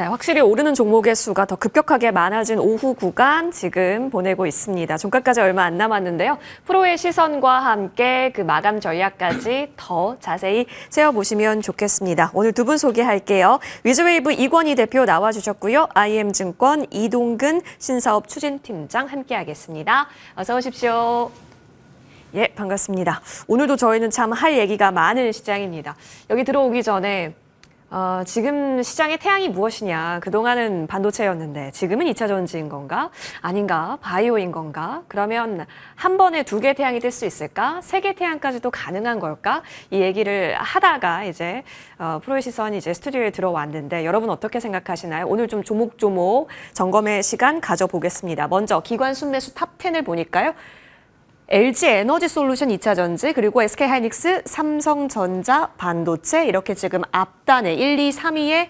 네, 확실히 오르는 종목의 수가 더 급격하게 많아진 오후 구간 지금 보내고 있습니다. 종가까지 얼마 안 남았는데요. 프로의 시선과 함께 그 마감 전략까지 더 자세히 세어보시면 좋겠습니다. 오늘 두 분 소개할게요. 위즈웨이브 이권희 대표 나와주셨고요. IM증권 이동근 신사업 추진팀장 함께하겠습니다. 어서 오십시오. 예, 반갑습니다. 오늘도 저희는 참 할 얘기가 많은 시장입니다. 여기 들어오기 전에 지금 시장의 태양이 무엇이냐. 그동안은 반도체였는데 지금은 2차 전지인 건가? 아닌가? 바이오인 건가? 그러면 한 번에 두 개 태양이 뜰 수 있을까? 세 개 태양까지도 가능한 걸까? 이 얘기를 하다가 이제 프로의 시선이 이제 스튜디오에 들어왔는데 여러분 어떻게 생각하시나요? 오늘 좀 조목조목 점검의 시간 가져보겠습니다. 먼저 기관 순매수 탑 10을 보니까요. LG 에너지솔루션 2차 전지, 그리고 SK하이닉스, 삼성전자, 반도체 이렇게 지금 앞단에 1, 2, 3위에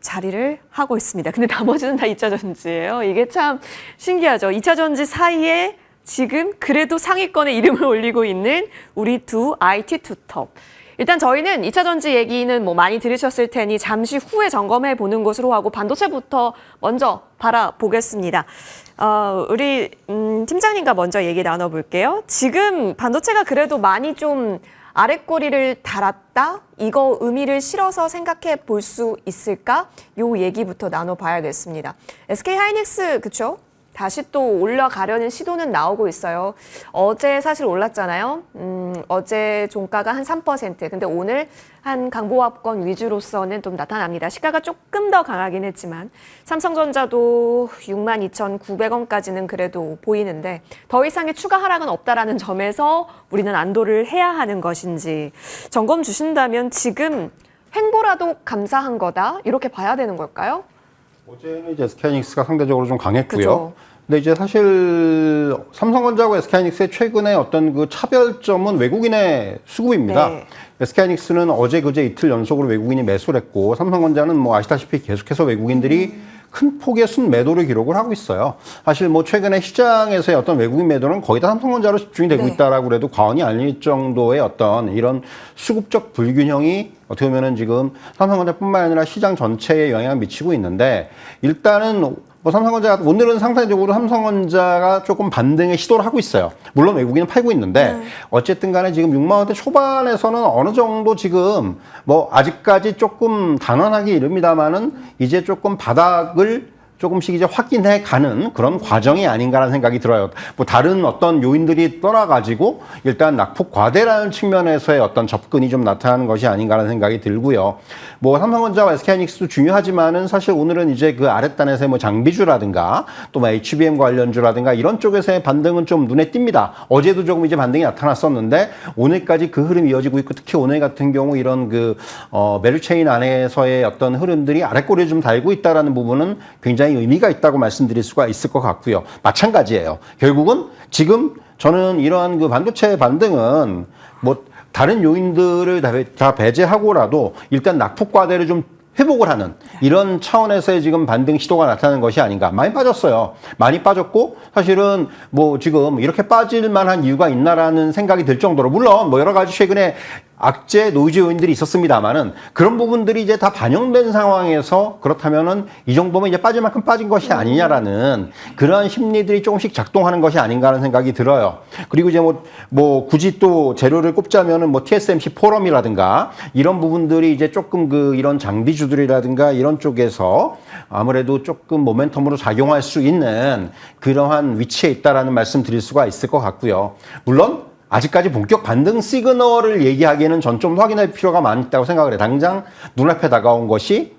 자리를 하고 있습니다. 근데 나머지는 다 2차 전지예요. 이게 참 신기하죠. 2차 전지 사이에 지금 그래도 상위권에 이름을 올리고 있는 우리 두 IT 투톱. 일단 저희는 2차 전지 얘기는 뭐 많이 들으셨을 테니 잠시 후에 점검해 보는 것으로 하고 반도체부터 먼저 바라보겠습니다. 우리 팀장님과 먼저 얘기 나눠볼게요. 지금 반도체가 그래도 많이 좀 아랫꼬리를 달았다? 이거 의미를 실어서 생각해 볼 수 있을까? 요 얘기부터 나눠봐야겠습니다. SK하이닉스 그쵸? 다시 또 올라가려는 시도는 나오고 있어요. 어제 사실 올랐잖아요. 어제 종가가 한 3%. 근데 오늘 한 강보합권 위주로서는 좀 나타납니다. 시가가 조금 더 강하긴 했지만 삼성전자도 62,900원까지는 그래도 보이는데 더 이상의 추가 하락은 없다라는 점에서 우리는 안도를 해야 하는 것인지 점검 주신다면 지금 횡보라도 감사한 거다 이렇게 봐야 되는 걸까요? 어제는 이제 SK하이닉스가 상대적으로 좀 강했고요. 그쵸. 근데 이제 사실 삼성전자하고 SK하이닉스의 최근의 어떤 그 차별점은 외국인의 수급입니다. 네. SK하이닉스는 어제 그제 이틀 연속으로 외국인이 매수를 했고 삼성전자는 뭐 아시다시피 계속해서 외국인들이 큰 폭의 순매도를 기록을 하고 있어요. 사실 뭐 최근에 시장에서의 어떤 외국인 매도는 거의 다 삼성전자로 집중이 되고 네. 있다라고 해도 과언이 아닐 정도의 어떤 이런 수급적 불균형이 어떻게 보면은 지금 삼성전자뿐만 아니라 시장 전체에 영향을 미치고 있는데 일단은 뭐 삼성전자가 오늘은 상대적으로 삼성전자가 조금 반등의 시도를 하고 있어요. 물론 외국인은 팔고 있는데 어쨌든 간에 지금 6만 원대 초반에서는 어느 정도 지금 뭐 아직까지 조금 단언하기 이릅니다만은 이제 조금 바닥을 조금씩 이제 확인해 가는 그런 과정이 아닌가라는 생각이 들어요. 뭐 다른 어떤 요인들이 떠나가지고 일단 낙폭 과대라는 측면에서의 어떤 접근이 좀 나타나는 것이 아닌가라는 생각이 들고요. 뭐 삼성전자와 SK하이닉스도 중요하지만은 사실 오늘은 이제 그 아랫단에서의 뭐 장비주라든가 또 뭐 HBM 관련주라든가 이런 쪽에서의 반등은 좀 눈에 띕니다. 어제도 조금 이제 반등이 나타났었는데 오늘까지 그 흐름이 이어지고 있고 특히 오늘 같은 경우 이런 그 메리체인 안에서의 어떤 흐름들이 아랫꼬리를 좀 달고 있다라는 부분은 굉장히 의미가 있다고 말씀드릴 수가 있을 것 같고요. 마찬가지예요. 결국은 지금 저는 이러한 그 반도체 반등은 뭐 다른 요인들을 다 배제하고라도 일단 낙폭 과대를 좀 회복을 하는 이런 차원에서의 지금 반등 시도가 나타나는 것이 아닌가. 많이 빠졌어요. 많이 빠졌고 사실은 뭐 지금 이렇게 빠질 만한 이유가 있나라는 생각이 들 정도로 물론 뭐 여러 가지 최근에 악재 노이즈 요인들이 있었습니다만은 그런 부분들이 이제 다 반영된 상황에서 그렇다면은 이 정도면 이제 빠질 만큼 빠진 것이 아니냐라는 그러한 심리들이 조금씩 작동하는 것이 아닌가 하는 생각이 들어요. 그리고 이제 뭐 굳이 또 재료를 꼽자면은 뭐 TSMC 포럼이라든가 이런 부분들이 이제 조금 그 이런 장비주들이라든가 이런 쪽에서 아무래도 조금 모멘텀으로 작용할 수 있는 그러한 위치에 있다라는 말씀 드릴 수가 있을 것 같고요. 물론 아직까지 본격 반등 시그널을 얘기하기에는 전 좀 확인할 필요가 많다고 생각을 해요. 당장 눈앞에 다가온 것이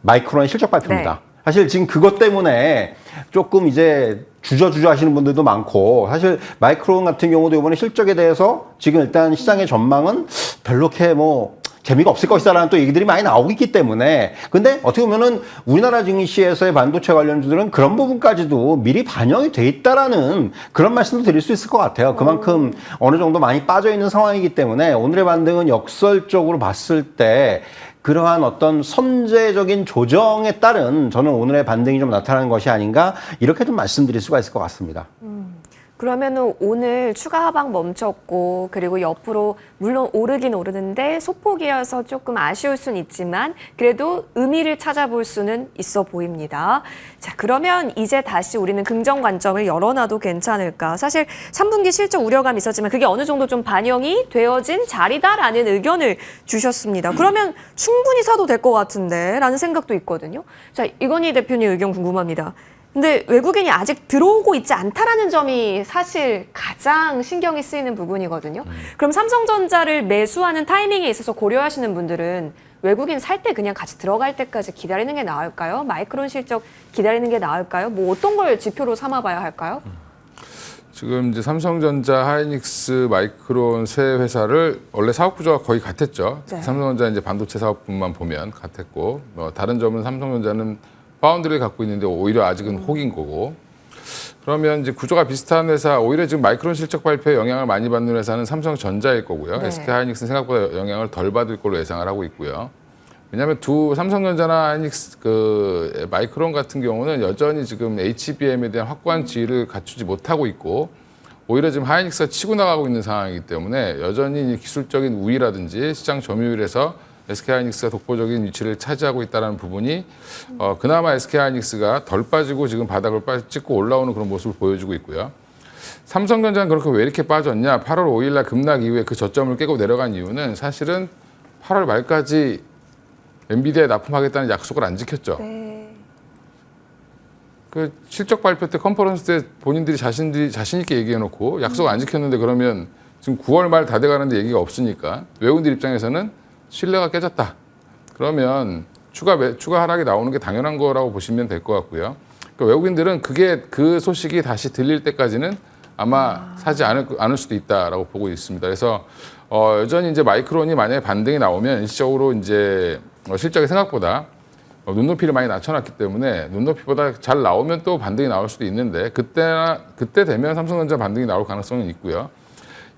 마이크론의 실적 발표입니다. 네. 사실 지금 그것 때문에 조금 이제 주저주저 하시는 분들도 많고 사실 마이크론 같은 경우도 이번에 실적에 대해서 지금 일단 시장의 전망은 별로 이렇게 뭐 재미가 없을 것이다라는 또 얘기들이 많이 나오고 있기 때문에 근데 어떻게 보면은 우리나라 증시에서의 반도체 관련주들은 그런 부분까지도 미리 반영이 돼 있다라는 그런 말씀도 드릴 수 있을 것 같아요. 그만큼 어느 정도 많이 빠져 있는 상황이기 때문에 오늘의 반등은 역설적으로 봤을 때 그러한 어떤 선제적인 조정에 따른 저는 오늘의 반등이 좀 나타나는 것이 아닌가 이렇게 좀 말씀드릴 수가 있을 것 같습니다. 그러면은 오늘 추가 하방 멈췄고 그리고 옆으로 물론 오르긴 오르는데 소폭이어서 조금 아쉬울 수는 있지만 그래도 의미를 찾아볼 수는 있어 보입니다. 자, 그러면 이제 다시 우리는 긍정 관점을 열어놔도 괜찮을까? 사실 3분기 실적 우려감이 있었지만 그게 어느 정도 좀 반영이 되어진 자리다라는 의견을 주셨습니다. 그러면 충분히 사도 될 것 같은데 라는 생각도 있거든요. 자, 이건희 대표님 의견 궁금합니다. 근데 외국인이 아직 들어오고 있지 않다라는 점이 사실 가장 신경이 쓰이는 부분이거든요. 그럼 삼성전자를 매수하는 타이밍에 있어서 고려하시는 분들은 외국인 살 때 그냥 같이 들어갈 때까지 기다리는 게 나을까요? 마이크론 실적 기다리는 게 나을까요? 뭐 어떤 걸 지표로 삼아봐야 할까요? 지금 이제 삼성전자, 하이닉스, 마이크론 세 회사를 원래 사업 구조가 거의 같았죠. 네. 삼성전자 이제 반도체 사업분만 보면 같았고, 다른 점은 삼성전자는 파운드를 갖고 있는데 오히려 아직은 혹인 거고. 그러면 이제 구조가 비슷한 회사, 오히려 지금 마이크론 실적 발표에 영향을 많이 받는 회사는 삼성전자일 거고요. 네. SK 하이닉스는 생각보다 영향을 덜 받을 걸로 예상을 하고 있고요. 왜냐하면 삼성전자나 하이닉스, 마이크론 같은 경우는 여전히 지금 HBM에 대한 확고한 지위를 갖추지 못하고 있고, 오히려 지금 하이닉스가 치고 나가고 있는 상황이기 때문에 여전히 기술적인 우위라든지 시장 점유율에서 SK하이닉스가 독보적인 위치를 차지하고 있다는 부분이 그나마 SK하이닉스가 덜 빠지고 지금 바닥을 찍고 올라오는 그런 모습을 보여주고 있고요. 삼성전자는 그렇게 왜 이렇게 빠졌냐? 8월 5일 날 급락 이후에 그 저점을 깨고 내려간 이유는 사실은 8월 말까지 엔비디아에 납품하겠다는 약속을 안 지켰죠. 네. 그 실적 발표 때 컨퍼런스 때 본인들이 자신 있게 얘기해놓고 약속 안 지켰는데 그러면 지금 9월 말 다 돼가는데 얘기가 없으니까 외국인들 입장에서는 신뢰가 깨졌다. 그러면 추가 하락이 나오는 게 당연한 거라고 보시면 될 것 같고요. 그러니까 외국인들은 그 소식이 다시 들릴 때까지는 아마 사지 않을 수도 있다라고 보고 있습니다. 그래서 여전히 이제 마이크론이 만약에 반등이 나오면 일시적으로 이제 실적이 생각보다 눈높이를 많이 낮춰놨기 때문에 눈높이보다 잘 나오면 또 반등이 나올 수도 있는데 그때 되면 삼성전자 반등이 나올 가능성은 있고요.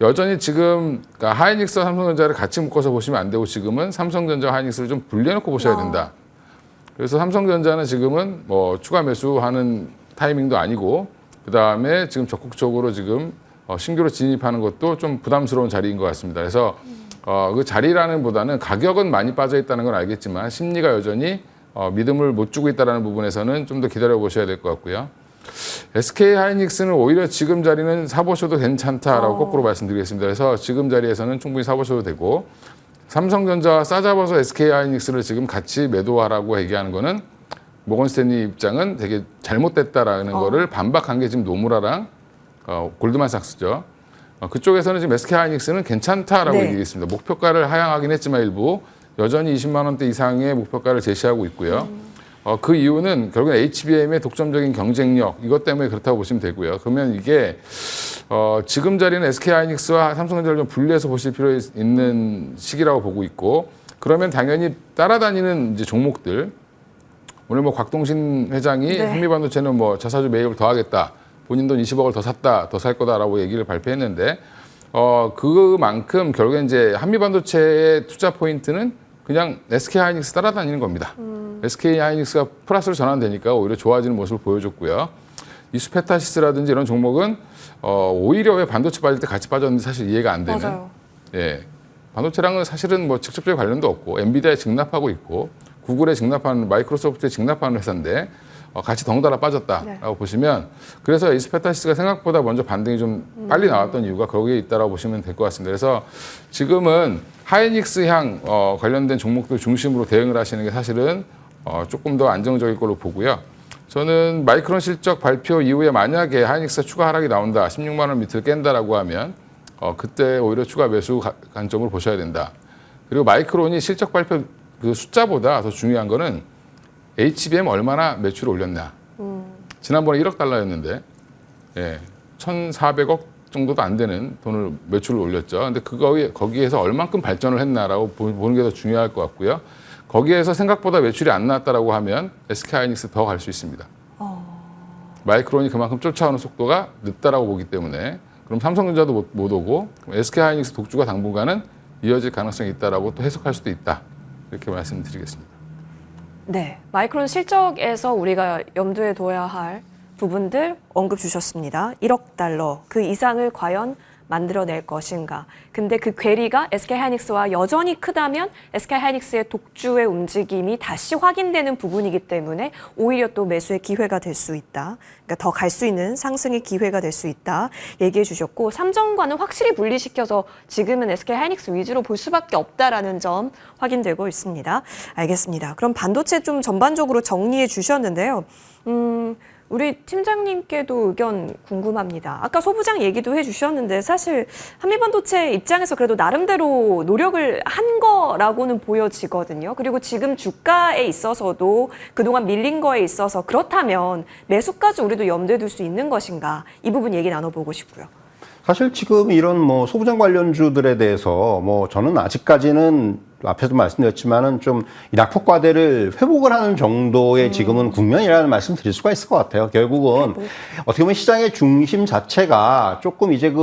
여전히 지금 그러니까 하이닉스와 삼성전자를 같이 묶어서 보시면 안 되고 지금은 삼성전자와 하이닉스를 좀 분리해놓고 보셔야 된다. 그래서 삼성전자는 지금은 뭐 추가 매수하는 타이밍도 아니고 그 다음에 지금 적극적으로 지금 신규로 진입하는 것도 좀 부담스러운 자리인 것 같습니다. 그래서 그 자리라는 보다는 가격은 많이 빠져 있다는 건 알겠지만 심리가 여전히 믿음을 못 주고 있다는 부분에서는 좀 더 기다려 보셔야 될 것 같고요. SK 하이닉스는 오히려 지금 자리는 사보셔도 괜찮다라고 거꾸로 말씀드리겠습니다. 그래서 지금 자리에서는 충분히 사보셔도 되고 삼성전자와 싸잡아서 SK 하이닉스를 지금 같이 매도하라고 얘기하는 거는 모건스탠리 입장은 되게 잘못됐다라는 거를 반박한 게 지금 노무라랑 골드만삭스죠. 그쪽에서는 지금 SK 하이닉스는 괜찮다라고 네. 얘기했습니다. 목표가를 하향하긴 했지만 일부 여전히 20만 원대 이상의 목표가를 제시하고 있고요. 그 이유는 결국은 HBM의 독점적인 경쟁력 이것 때문에 그렇다고 보시면 되고요. 그러면 이게 지금 자리는 SK하이닉스와 삼성전자를 좀 분리해서 보실 필요 있는 시기라고 보고 있고 그러면 당연히 따라다니는 이제 종목들 오늘 뭐 곽동신 회장이 네. 한미반도체는 뭐 자사주 매입을 더 하겠다. 본인 돈 20억을 더 샀다. 더 살 거다라고 얘기를 발표했는데 그만큼 결국에 이제 한미반도체의 투자 포인트는 그냥 SK하이닉스 따라다니는 겁니다. SK하이닉스가 플러스로 전환되니까 오히려 좋아지는 모습을 보여줬고요. 이스페타시스라든지 이런 종목은 오히려 왜 반도체 빠질 때 같이 빠졌는지 사실 이해가 안 되는. 맞아요. 예, 반도체랑은 사실은 뭐 직접적인 관련도 없고 엔비디아에 직납하고 있고 구글에 직납하는 마이크로소프트에 직납하는 회사인데 같이 덩달아 빠졌다라고 네. 보시면 그래서 이스페타시스가 생각보다 먼저 반등이 좀 빨리 나왔던 이유가 거기에 있다라고 보시면 될 것 같습니다. 그래서 지금은 하이닉스향 관련된 종목들 중심으로 대응을 하시는 게 사실은 조금 더 안정적일 걸로 보고요. 저는 마이크론 실적 발표 이후에 만약에 하이닉스가 추가 하락이 나온다, 16만 원 밑을 깬다라고 하면 그때 오히려 추가 매수 관점으로 보셔야 된다. 그리고 마이크론이 실적 발표 그 숫자보다 더 중요한 거는 HBM 얼마나 매출을 올렸냐. 지난번에 1억 달러였는데 1,400억 정도도 안 되는 돈을 매출을 올렸죠. 근데 거기에서 얼만큼 발전을 했나라고 보는 게 더 중요할 것 같고요. 거기에서 생각보다 매출이 안 나왔다라고 하면 SK하이닉스 더 갈 수 있습니다. 마이크론이 그만큼 쫓아오는 속도가 늦다라고 보기 때문에 그럼 삼성전자도 못 오고 SK하이닉스 독주가 당분간은 이어질 가능성이 있다라고 또 해석할 수도 있다. 이렇게 말씀드리겠습니다. 네, 마이크론 실적에서 우리가 염두에 둬야 할 부분들 언급 주셨습니다. 1억 달러 그 이상을 과연 만들어낼 것인가. 근데 그 괴리가 SK하이닉스와 여전히 크다면 SK하이닉스의 독주의 움직임이 다시 확인되는 부분이기 때문에 오히려 또 매수의 기회가 될 수 있다. 그러니까 더 갈 수 있는 상승의 기회가 될 수 있다. 얘기해 주셨고 삼성과는 확실히 분리시켜서 지금은 SK하이닉스 위주로 볼 수밖에 없다라는 점 확인되고 있습니다. 알겠습니다. 그럼 반도체 좀 전반적으로 정리해 주셨는데요. 우리 팀장님께도 의견 궁금합니다. 아까 소부장 얘기도 해주셨는데 사실 한미반도체 입장에서 그래도 나름대로 노력을 한 거라고는 보여지거든요. 그리고 지금 주가에 있어서도 그동안 밀린 거에 있어서 그렇다면 매수까지 우리도 염두에 둘 수 있는 것인가 이 부분 얘기 나눠보고 싶고요. 사실 지금 이런 뭐 소부장 관련주들에 대해서 뭐 저는 아직까지는 앞에도 말씀드렸지만은 좀 이 낙폭과대를 회복을 하는 정도의 지금은 국면이라는 말씀 드릴 수가 있을 것 같아요. 결국은 어떻게 보면 시장의 중심 자체가 조금 이제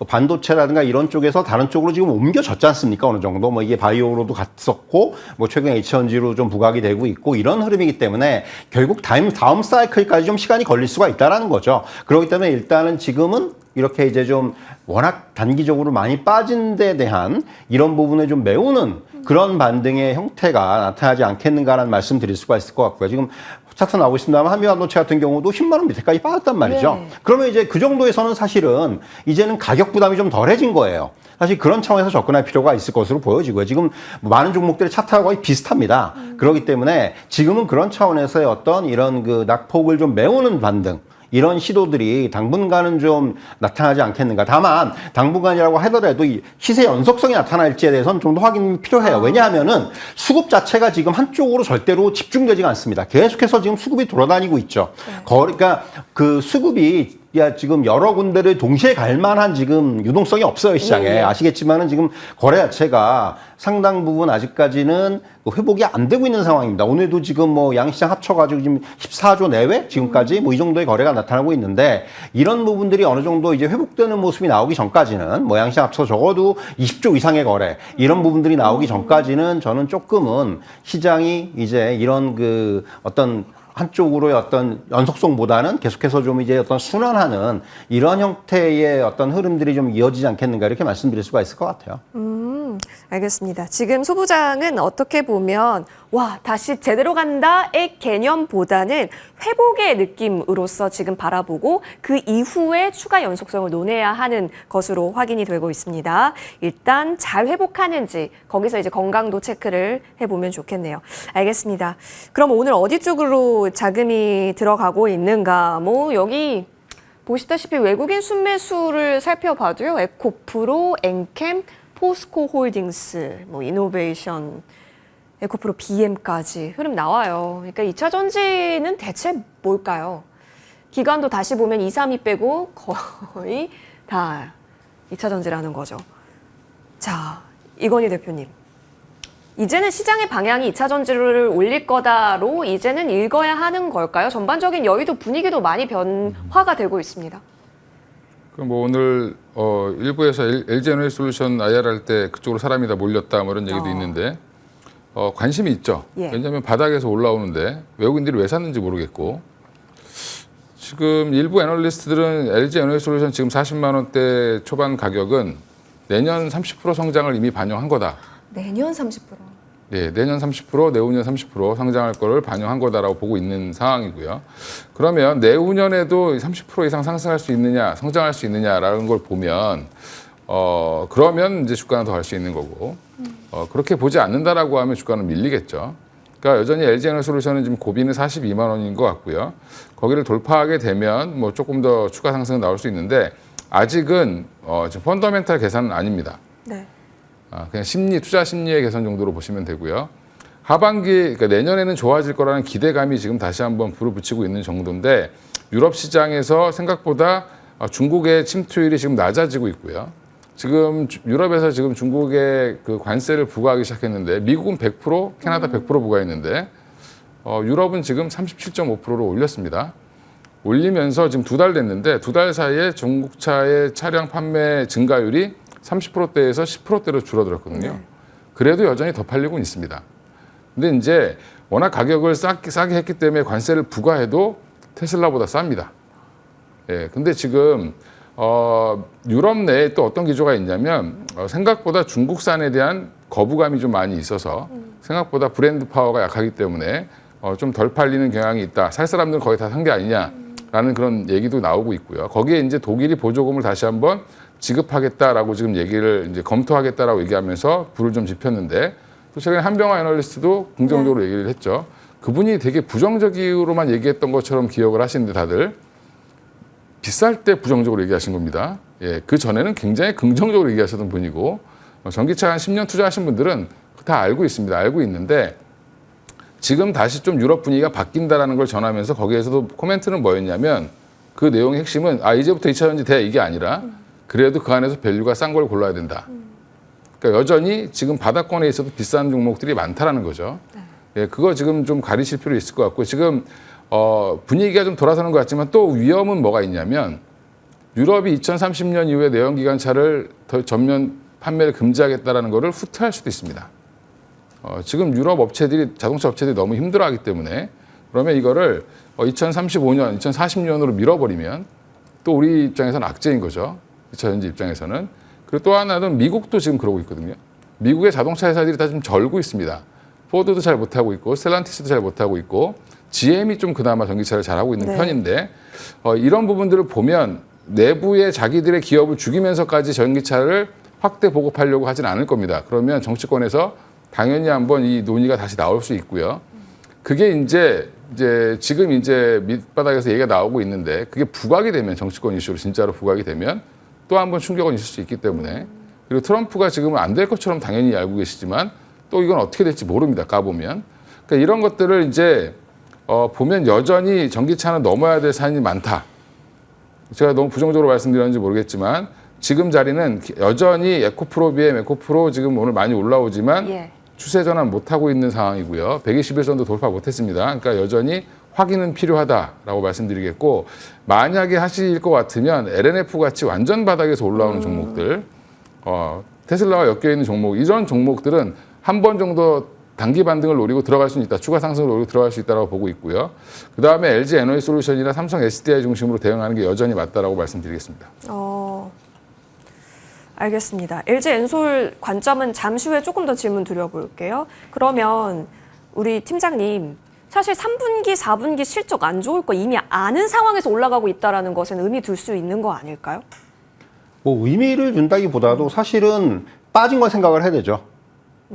반도체라든가 이런 쪽에서 다른 쪽으로 지금 옮겨졌지 않습니까? 어느 정도. 뭐 이게 바이오로도 갔었고, 뭐 최근 H&G로 좀 부각이 되고 있고 이런 흐름이기 때문에 결국 다음 사이클까지 좀 시간이 걸릴 수가 있다라는 거죠. 그렇기 때문에 일단은 지금은 이렇게 이제 좀 워낙 단기적으로 많이 빠진 데 대한 이런 부분을 좀 메우는 그런 반등의 형태가 나타나지 않겠는가라는 말씀 드릴 수가 있을 것 같고요. 지금 차트 나오고 있습니다만 한미반도체 같은 경우도 10만 원 밑에까지 빠졌단 말이죠. 네. 그러면 이제 그 정도에서는 사실은 이제는 가격 부담이 좀 덜해진 거예요. 사실 그런 차원에서 접근할 필요가 있을 것으로 보여지고요. 지금 많은 종목들의 차트하고 거의 비슷합니다. 그렇기 때문에 지금은 그런 차원에서의 어떤 이런 그 낙폭을 좀 메우는 반등 이런 시도들이 당분간은 좀 나타나지 않겠는가. 다만 당분간이라고 하더라도 이 시세 연속성이 나타날지에 대해서는 좀 더 확인이 필요해요. 왜냐하면은 수급 자체가 지금 한쪽으로 절대로 집중되지가 않습니다. 계속해서 지금 수급이 돌아다니고 있죠. 그러니까 그 수급이 지금 여러 군데를 동시에 갈 만한 지금 유동성이 없어요, 시장에. 아시겠지만은 지금 거래 자체가 상당 부분 아직까지는 회복이 안 되고 있는 상황입니다. 오늘도 지금 뭐 양시장 합쳐가지고 지금 14조 내외 지금까지 뭐 이 정도의 거래가 나타나고 있는데 이런 부분들이 어느 정도 이제 회복되는 모습이 나오기 전까지는 뭐 양시장 합쳐 적어도 20조 이상의 거래 이런 부분들이 나오기 전까지는 저는 조금은 시장이 이제 이런 그 어떤 한쪽으로의 어떤 연속성보다는 계속해서 좀 이제 어떤 순환하는 이런 형태의 어떤 흐름들이 좀 이어지지 않겠는가 이렇게 말씀드릴 수가 있을 것 같아요. 알겠습니다. 지금 소부장은 어떻게 보면 와 다시 제대로 간다의 개념보다는 회복의 느낌으로서 지금 바라보고 그 이후에 추가 연속성을 논해야 하는 것으로 확인이 되고 있습니다. 일단 잘 회복하는지 거기서 이제 건강도 체크를 해보면 좋겠네요. 알겠습니다. 그럼 오늘 어디 쪽으로 자금이 들어가고 있는가? 뭐 여기 보시다시피 외국인 순매수를 살펴봐도요. 에코프로, 엔캠, 포스코 홀딩스, 뭐 이노베이션, 에코프로 BM까지 흐름 나와요. 그러니까 2차 전지는 대체 뭘까요? 기관도 다시 보면 2, 3위 빼고 거의 다 2차 전지라는 거죠. 자, 이건희 대표님. 이제는 시장의 방향이 2차 전지를 올릴 거다로 이제는 읽어야 하는 걸까요? 전반적인 여의도 분위기도 많이 변화가 되고 있습니다. 뭐 오늘 일부에서 LG에너지솔루션 IR 할 때 그쪽으로 사람이 다 몰렸다 뭐 이런 얘기도 있는데 관심이 있죠. 예. 왜냐하면 바닥에서 올라오는데 외국인들이 왜 샀는지 모르겠고 지금 일부 애널리스트들은 LG에너지솔루션 지금 40만 원대 초반 가격은 내년 30% 성장을 이미 반영한 거다. 내년 30%? 네, 내년 30%, 내후년 30% 성장할 거를 반영한 거다라고 보고 있는 상황이고요. 그러면 내후년에도 30% 이상 상승할 수 있느냐, 성장할 수 있느냐라는 걸 보면 그러면 이제 주가는 더 갈 수 있는 거고 그렇게 보지 않는다라고 하면 주가는 밀리겠죠. 그러니까 여전히 LG에너지솔루션은 지금 고비는 42만 원인 것 같고요. 거기를 돌파하게 되면 뭐 조금 더 추가 상승은 나올 수 있는데 아직은 지금 펀더멘탈 계산은 아닙니다. 네. 그냥 투자 심리의 개선 정도로 보시면 되고요. 하반기, 그러니까 내년에는 좋아질 거라는 기대감이 지금 다시 한번 불을 붙이고 있는 정도인데 유럽 시장에서 생각보다 중국의 침투율이 지금 낮아지고 있고요. 지금 유럽에서 지금 중국의 그 관세를 부과하기 시작했는데 미국은 100%, 캐나다 100% 부과했는데 유럽은 지금 37.5%로 올렸습니다. 올리면서 지금 2달 됐는데 2달 사이에 중국차의 차량 판매 증가율이 30%대에서 10%대로 줄어들었거든요. 그래도 여전히 더 팔리고 있습니다. 근데 이제 워낙 가격을 싸게 했기 때문에 관세를 부과해도 테슬라보다 쌉니다. 예, 근데 지금 유럽 내에 또 어떤 기조가 있냐면 생각보다 중국산에 대한 거부감이 좀 많이 있어서 생각보다 브랜드 파워가 약하기 때문에 좀 덜 팔리는 경향이 있다. 살 사람들은 거의 다 산 게 아니냐라는 그런 얘기도 나오고 있고요. 거기에 이제 독일이 보조금을 다시 한번 지급하겠다라고 지금 얘기를 이제 검토하겠다라고 얘기하면서 불을 좀 지폈는데 또 최근에 한병화 애널리스트도 긍정적으로 얘기를 했죠. 그분이 되게 부정적으로만 얘기했던 것처럼 기억을 하시는데 다들 비쌀 때 부정적으로 얘기하신 겁니다. 예, 그 전에는 굉장히 긍정적으로 얘기하셨던 분이고 전기차 한 10년 투자하신 분들은 다 알고 있습니다. 알고 있는데 지금 다시 좀 유럽 분위기가 바뀐다라는 걸 전하면서 거기에서도 코멘트는 뭐였냐면 그 내용의 핵심은 이제부터 2차 전지 돼 이게 아니라 그래도 그 안에서 밸류가 싼 걸 골라야 된다. 그러니까 여전히 지금 바닥권에 있어도 비싼 종목들이 많다라는 거죠. 예, 그거 지금 좀 가리실 필요 있을 것 같고 지금 분위기가 좀 돌아서는 것 같지만 또 위험은 뭐가 있냐면 유럽이 2030년 이후에 내연기관차를 더 전면 판매를 금지하겠다라는 거를 후퇴할 수도 있습니다. 지금 유럽 업체들이 자동차 업체들이 너무 힘들어하기 때문에 그러면 이거를 2035년, 2040년으로 밀어버리면 또 우리 입장에서는 악재인 거죠. 2차 전지 입장에서는. 그리고 또 하나는 미국도 지금 그러고 있거든요. 미국의 자동차 회사들이 다 좀 절고 있습니다. 포드도 잘 못하고 있고 스텔란티스도 잘 못하고 있고 GM이 좀 그나마 전기차를 잘하고 있는 편인데 이런 부분들을 보면 내부의 자기들의 기업을 죽이면서까지 전기차를 확대 보급하려고 하진 않을 겁니다. 그러면 정치권에서 당연히 한번 이 논의가 다시 나올 수 있고요. 그게 이제 지금 이제 밑바닥에서 얘기가 나오고 있는데 그게 부각이 되면 정치권 이슈로 진짜로 부각이 되면 또 한번 충격은 있을 수 있기 때문에 그리고 트럼프가 지금은 안 될 것처럼 당연히 알고 계시지만 또 이건 어떻게 될지 모릅니다. 까보면. 그러니까 이런 것들을 이제 보면 여전히 전기차는 넘어야 될 산이 많다. 제가 너무 부정적으로 말씀드렸는지 모르겠지만 지금 자리는 여전히 에코프로 BM, 에코프로 지금 오늘 많이 올라오지만 추세 전환 못하고 있는 상황이고요. 121선도 돌파 못했습니다. 그러니까 여전히 확인은 필요하다라고 말씀드리겠고 만약에 하실 것 같으면 LNF 같이 완전 바닥에서 올라오는 종목들 테슬라와 엮여있는 종목 이런 종목들은 한 번 정도 단기 반등을 노리고 들어갈 수 있다. 추가 상승을 노리고 들어갈 수 있다고 보고 있고요. 그다음에 LG 에너지솔루션이나 삼성 SDI 중심으로 대응하는 게 여전히 맞다라고 말씀드리겠습니다. 알겠습니다. LG 엔솔 관점은 잠시 후에 조금 더 질문 드려볼게요. 그러면 우리 팀장님, 사실 3분기, 4분기 실적 안 좋을 거 이미 아는 상황에서 올라가고 있다는 것은 의미 둘 수 있는 거 아닐까요? 뭐 의미를 준다기보다도 사실은 빠진 걸 생각을 해야 되죠.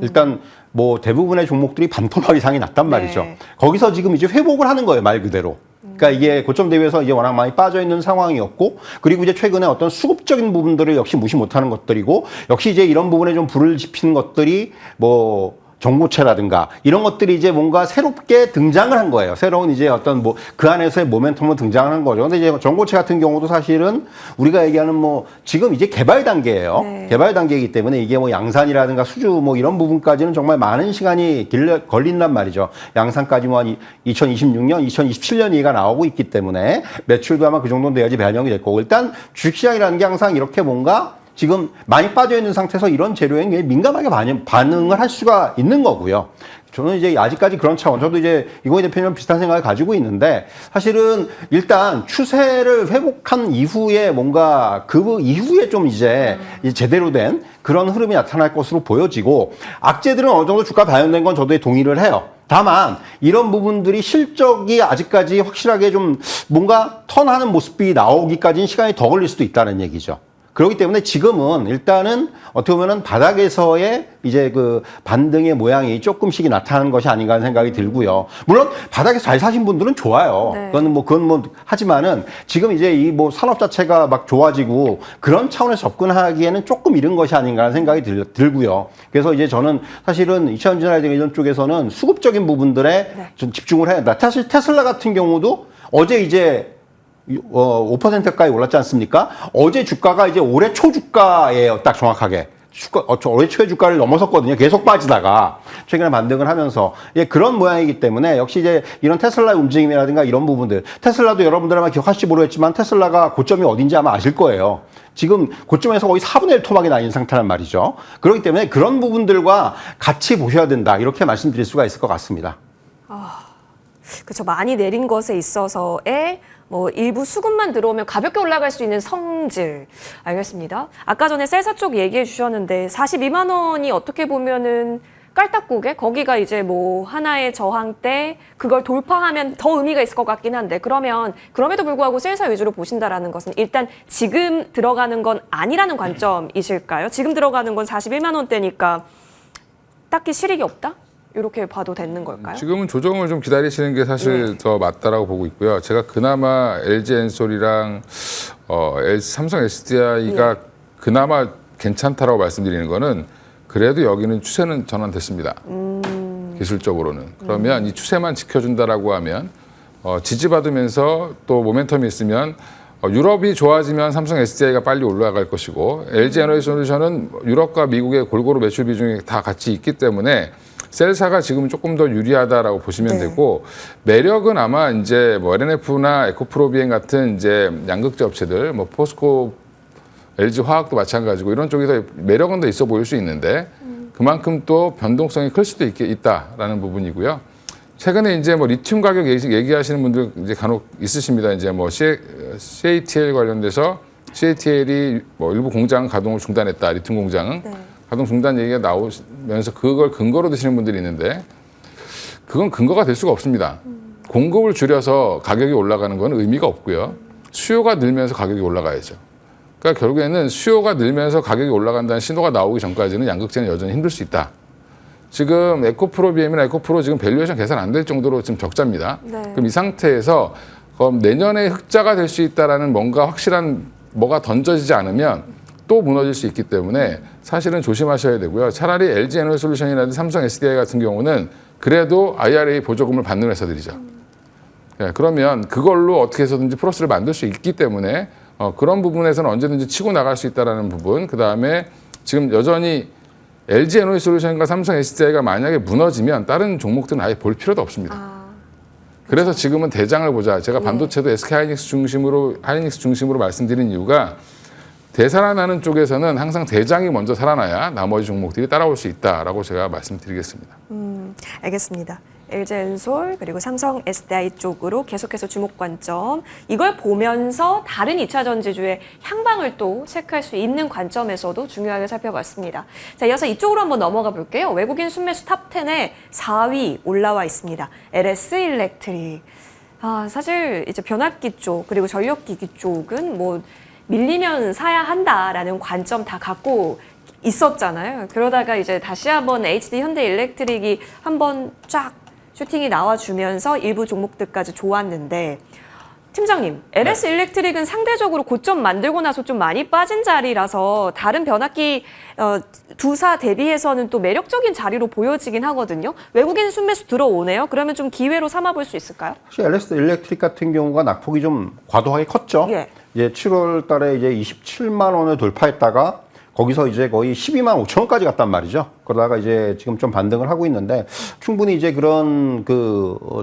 일단 뭐 대부분의 종목들이 반토막 이상이 났단 말이죠. 네. 거기서 지금 이제 회복을 하는 거예요, 말 그대로. 그러니까 이게 고점 대비해서 이제 워낙 많이 빠져 있는 상황이었고, 그리고 이제 최근에 어떤 수급적인 부분들을 역시 무시 못하는 것들이고, 역시 이제 이런 부분에 좀 불을 지피는 것들이 뭐 전고체라든가 이런 것들이 이제 뭔가 새롭게 등장을 한 거예요. 새로운 이제 어떤 뭐 그 안에서의 모멘텀으로 등장을 한 거죠. 근데 이제 전고체 같은 경우도 사실은 우리가 얘기하는 뭐 지금 이제 개발 단계예요. 네. 개발 단계이기 때문에 이게 뭐 양산이라든가 수주 뭐 이런 부분까지는 정말 많은 시간이 걸린단 말이죠. 양산까지 뭐 한 2026년, 2027년 얘기가 나오고 있기 때문에 매출도 아마 그 정도는 돼야지 반영이 될 거고, 일단 주식시장이라는 게 항상 이렇게 뭔가 지금 많이 빠져 있는 상태에서 이런 재료에 민감하게 반응을 할 수가 있는 거고요. 저는 이제 아직까지 그런 차원, 저도 이제 이건희 대표님은 비슷한 생각을 가지고 있는데, 사실은 일단 추세를 회복한 이후에 뭔가 그 이후에 좀 이제 제대로 된 그런 흐름이 나타날 것으로 보여지고, 악재들은 어느 정도 주가 반영된 건 저도 동의를 해요. 다만 이런 부분들이 실적이 아직까지 확실하게 좀 뭔가 턴하는 모습이 나오기까지는 시간이 더 걸릴 수도 있다는 얘기죠. 그렇기 때문에 지금은 일단은 어떻게 보면은 바닥에서의 이제 그 반등의 모양이 조금씩 나타나는 것이 아닌가 하는 생각이 들고요. 물론 바닥에서 잘 사신 분들은 좋아요. 네. 그건 뭐 하지만은 지금 이제 이 뭐 산업 자체가 막 좋아지고 그런 차원에서 접근하기에는 조금 이른 것이 아닌가 하는 생각이 들고요. 그래서 이제 저는 사실은 이차전지라든가 이런 쪽에서는 수급적인 부분들에 좀 집중을 해야 된다. 사실 테슬라 같은 경우도 어제 이제 5%까지 올랐지 않습니까? 어제 주가가 이제 올해 초 주가예요. 딱 정확하게. 올해 초의 주가를 넘어섰거든요. 계속 빠지다가 최근에 반등을 하면서 그런 모양이기 때문에 역시 이제 이런 테슬라의 움직임이라든가 이런 부분들, 테슬라도 여러분들 아마 기억하실지 모르겠지만 테슬라가 고점이 어딘지 아마 아실 거예요. 지금 고점에서 거의 4분의 1 토막이 나 있는 상태란 말이죠. 그렇기 때문에 그런 부분들과 같이 보셔야 된다. 이렇게 말씀드릴 수가 있을 것 같습니다. 그렇죠. 많이 내린 것에 있어서의 뭐 일부 수급만 들어오면 가볍게 올라갈 수 있는 성질. 알겠습니다. 아까 전에 셀사 쪽 얘기해 주셨는데 42만 원이 어떻게 보면은 깔딱고개 거기가 이제 뭐 하나의 저항대 그걸 돌파하면 더 의미가 있을 것 같긴 한데 그러면 그럼에도 불구하고 셀사 위주로 보신다라는 것은 일단 지금 들어가는 건 아니라는 관점이실까요? 지금 들어가는 건 41만 원대니까 딱히 실익이 없다? 이렇게 봐도 되는 걸까요? 지금은 조정을 좀 기다리시는 게 사실 더 맞다라고 보고 있고요. 제가 그나마 LG 엔솔이랑 삼성 SDI가 그나마 괜찮다라고 말씀드리는 거는 그래도 여기는 추세는 전환됐습니다. 기술적으로는. 그러면 이 추세만 지켜준다라고 하면 지지받으면서 또 모멘텀이 있으면 유럽이 좋아지면 삼성 SDI가 빨리 올라갈 것이고 LG 에너지솔루션은 유럽과 미국의 골고루 매출 비중이 다 같이 있기 때문에 셀사가 지금 조금 더 유리하다라고 보시면 되고 매력은 아마 이제 뭐 LNF나 에코프로비엔 같은 이제 양극재 업체들 뭐 포스코 LG 화학도 마찬가지고 이런 쪽이 더 매력은 더 있어 보일 수 있는데 그만큼 또 변동성이 클 수도 있다라는 부분이고요. 최근에 이제 뭐 리튬 가격 얘기하시는 분들 이제 간혹 있으십니다. 이제 뭐 CATL 관련돼서 CATL이 뭐 일부 공장 가동을 중단했다. 리튬 공장은 가동 중단 얘기가 나오면서 그걸 근거로 드시는 분들이 있는데 그건 근거가 될 수가 없습니다. 공급을 줄여서 가격이 올라가는 건 의미가 없고요. 수요가 늘면서 가격이 올라가야죠. 그러니까 결국에는 수요가 늘면서 가격이 올라간다는 신호가 나오기 전까지는 양극재는 여전히 힘들 수 있다. 지금 에코프로비엠이나 에코프로 지금 밸류에이션 계산 안 될 정도로 지금 적자입니다. 그럼 이 상태에서 그럼 내년에 흑자가 될 수 있다라는 뭔가 확실한 뭐가 던져지지 않으면 또 무너질 수 있기 때문에 사실은 조심하셔야 되고요. 차라리 LG 에너지솔루션이라든지 삼성 SDI 같은 경우는 그래도 IRA 보조금을 받는 회사들이죠. 네, 그러면 그걸로 어떻게 해서든지 플러스를 만들 수 있기 때문에 그런 부분에서는 언제든지 치고 나갈 수 있다는 부분. 그다음에 지금 여전히 LG 에너지솔루션과 삼성 SDI가 만약에 무너지면 다른 종목들은 아예 볼 필요도 없습니다. 그래서 지금은 대장을 보자. 제가 반도체도 SK 하이닉스 중심으로 말씀드린 이유가 되살아나는 쪽에서는 항상 대장이 먼저 살아나야 나머지 종목들이 따라올 수 있다라고 제가 말씀드리겠습니다. 알겠습니다. LG엔솔 그리고 삼성 SDI 쪽으로 계속해서 주목 관점 이걸 보면서 다른 2차 전지주의 향방을 또 체크할 수 있는 관점에서도 중요하게 살펴봤습니다. 자, 이어서 이쪽으로 한번 넘어가 볼게요. 외국인 순매수 탑10에 4위 올라와 있습니다. LS 일렉트릭. 사실 이제 변압기 쪽 그리고 전력기기 쪽은 뭐 밀리면 사야 한다라는 관점 다 갖고 있었잖아요. 그러다가 이제 다시 한번 HD 현대일렉트릭이 한번 쫙 슈팅이 나와주면서 일부 종목들까지 좋았는데 팀장님, LS 일렉트릭은 상대적으로 고점 만들고 나서 좀 많이 빠진 자리라서 다른 변압기 두사 대비해서는 또 매력적인 자리로 보여지긴 하거든요. 외국인 순매수 들어오네요. 그러면 좀 기회로 삼아볼 수 있을까요? 사실 LS 일렉트릭 같은 경우가 낙폭이 좀 과도하게 컸죠. 예. 이제 7월 달에 이제 27만 원을 돌파했다가 거기서 이제 거의 12만 5천 원까지 갔단 말이죠. 그러다가 이제 지금 좀 반등을 하고 있는데 충분히 이제 그런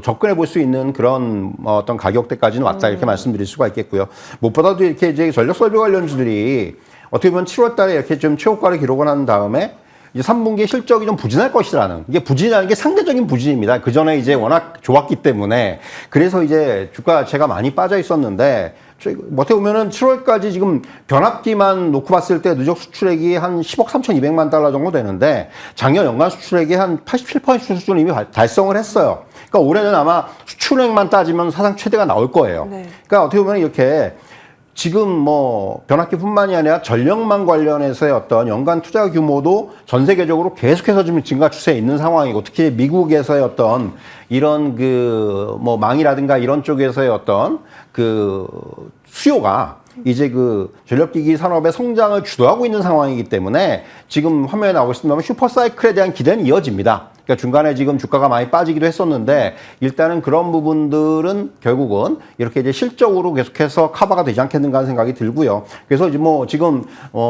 접근해 볼 수 있는 그런 어떤 가격대까지는 왔다 이렇게 말씀드릴 수가 있겠고요. 무엇보다도 이렇게 이제 전력 설비 관련주들이 어떻게 보면 7월 달에 이렇게 좀 최고가를 기록을 한 다음에 이제 3분기에 실적이 좀 부진할 것이라는 이게 부진이라는 게 상대적인 부진입니다. 그 전에 이제 워낙 좋았기 때문에 그래서 이제 주가가 많이 빠져 있었는데 어떻게 보면은 7월까지 지금 변압기만 놓고 봤을 때 누적 수출액이 한 10억 3,200만 달러 정도 되는데 작년 연간 수출액이 한 87% 수준 이미 달성을 했어요. 그러니까 올해는 아마 수출액만 따지면 사상 최대가 나올 거예요. 네. 그러니까 어떻게 보면 이렇게 지금 뭐 변압기뿐만이 아니라 전력망 관련해서의 어떤 연간 투자 규모도 전 세계적으로 계속해서 지금 증가 추세에 있는 상황이고 특히 미국에서의 어떤 이런 뭐 망이라든가 이런 쪽에서의 어떤 수요가 이제 전력기기 산업의 성장을 주도하고 있는 상황이기 때문에 지금 화면에 나오고 있습니다만 슈퍼사이클에 대한 기대는 이어집니다. 그러니까 중간에 지금 주가가 많이 빠지기도 했었는데 일단은 그런 부분들은 결국은 이렇게 이제 실적으로 계속해서 커버가 되지 않겠는가 하는 생각이 들고요. 그래서 이제 뭐 지금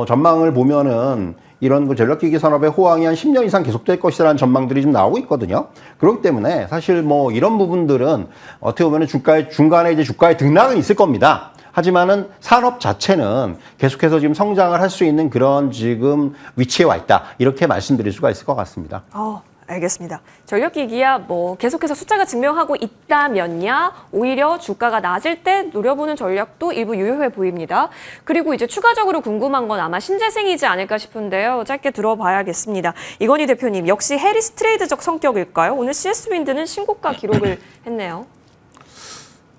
전망을 보면은 이런 전력기기 산업의 호황이 한 10년 이상 계속될 것이라는 전망들이 좀 나오고 있거든요. 그렇기 때문에 사실 뭐 이런 부분들은 어떻게 보면 중간에 이제 주가의 등락은 있을 겁니다. 하지만은 산업 자체는 계속해서 지금 성장을 할 수 있는 그런 지금 위치에 와 있다. 이렇게 말씀드릴 수가 있을 것 같습니다. 알겠습니다. 전력기기야 뭐 계속해서 숫자가 증명하고 있다면야 오히려 주가가 낮을 때 노려보는 전략도 일부 유효해 보입니다. 그리고 이제 추가적으로 궁금한 건 아마 신재생이지 않을까 싶은데요. 짧게 들어봐야겠습니다. 이건희 대표님, 역시 해리스 트레이드적 성격일까요? 오늘 CS 윈드는 신고가 기록을 했네요.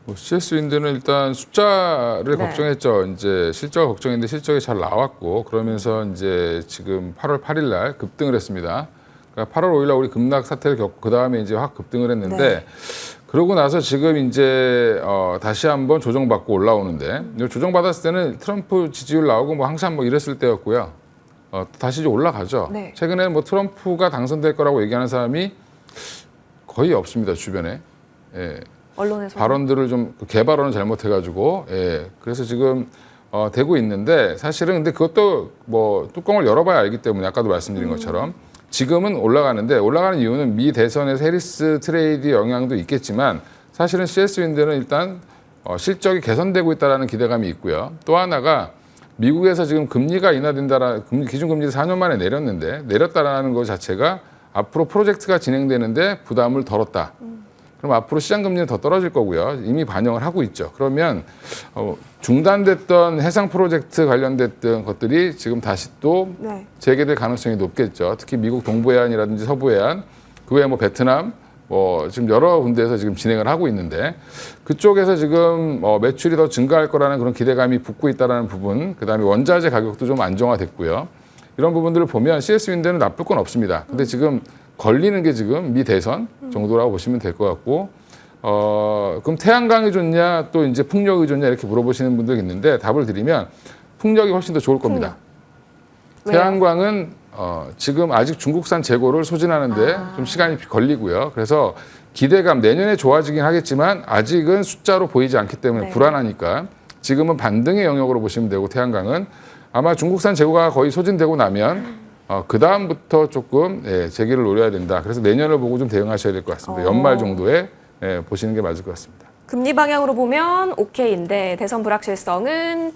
뭐 CS 윈드는 일단 숫자를 네. 걱정했죠. 이제 실적 걱정했는데 실적이 잘 나왔고 그러면서 이제 지금 8월 8일 날 급등을 했습니다. 그러니까 8월 5일 날 우리 급락 사태를 겪고 그 다음에 이제 확 급등을 했는데 네. 그러고 나서 지금 이제 다시 한번 조정받고 올라오는데 조정받았을 때는 트럼프 지지율 나오고 뭐 항상 뭐 이랬을 때였고요. 다시 이제 올라가죠. 네. 최근에 뭐 트럼프가 당선될 거라고 얘기하는 사람이 거의 없습니다, 주변에. 예. 언론에서 발언들을 좀 개발언을 잘못해가지고 그래서 지금 되고 있는데 사실은 근데 그것도 뭐 뚜껑을 열어봐야 알기 때문에 아까도 말씀드린 것처럼 지금은 올라가는데 올라가는 이유는 미 대선에서 해리스 트레이드 영향도 있겠지만 사실은 CS 윈드는 일단 실적이 개선되고 있다는 기대감이 있고요. 또 하나가 미국에서 지금 금리가 인하된다라 기준금리를 4년 만에 내렸는데 내렸다라는 것 자체가 앞으로 프로젝트가 진행되는데 부담을 덜었다. 그럼 앞으로 시장 금리는 더 떨어질 거고요. 이미 반영을 하고 있죠. 그러면 중단됐던 해상 프로젝트 관련됐던 것들이 지금 다시 또 네. 재개될 가능성이 높겠죠. 특히 미국 동부해안이라든지 서부해안, 그 외에 뭐 베트남, 뭐 지금 여러 군데에서 지금 진행을 하고 있는데 그쪽에서 지금 매출이 더 증가할 거라는 그런 기대감이 붙고 있다는 부분, 그다음에 원자재 가격도 좀 안정화됐고요. 이런 부분들을 보면 CS 윈드는 나쁠 건 없습니다. 근데 지금 걸리는 게 지금 미 대선 정도라고 보시면 될 것 같고, 그럼 태양광이 좋냐, 또 이제 풍력이 좋냐 이렇게 물어보시는 분들이 있는데 답을 드리면 풍력이 훨씬 더 좋을 겁니다. 왜요? 태양광은 지금 아직 중국산 재고를 소진하는데 좀 시간이 걸리고요. 그래서 기대감 내년에 좋아지긴 하겠지만 아직은 숫자로 보이지 않기 때문에 네. 불안하니까 지금은 반등의 영역으로 보시면 되고 태양광은 아마 중국산 재고가 거의 소진되고 나면 그 다음부터 조금 재기를 노려야 된다. 그래서 내년을 보고 좀 대응하셔야 될 것 같습니다. 연말 정도에 보시는 게 맞을 것 같습니다. 금리 방향으로 보면 오케이인데 대선 불확실성은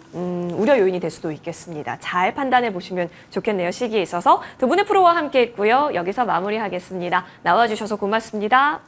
우려 요인이 될 수도 있겠습니다. 잘 판단해 보시면 좋겠네요. 시기에 있어서 두 분의 프로와 함께했고요. 여기서 마무리하겠습니다. 나와주셔서 고맙습니다.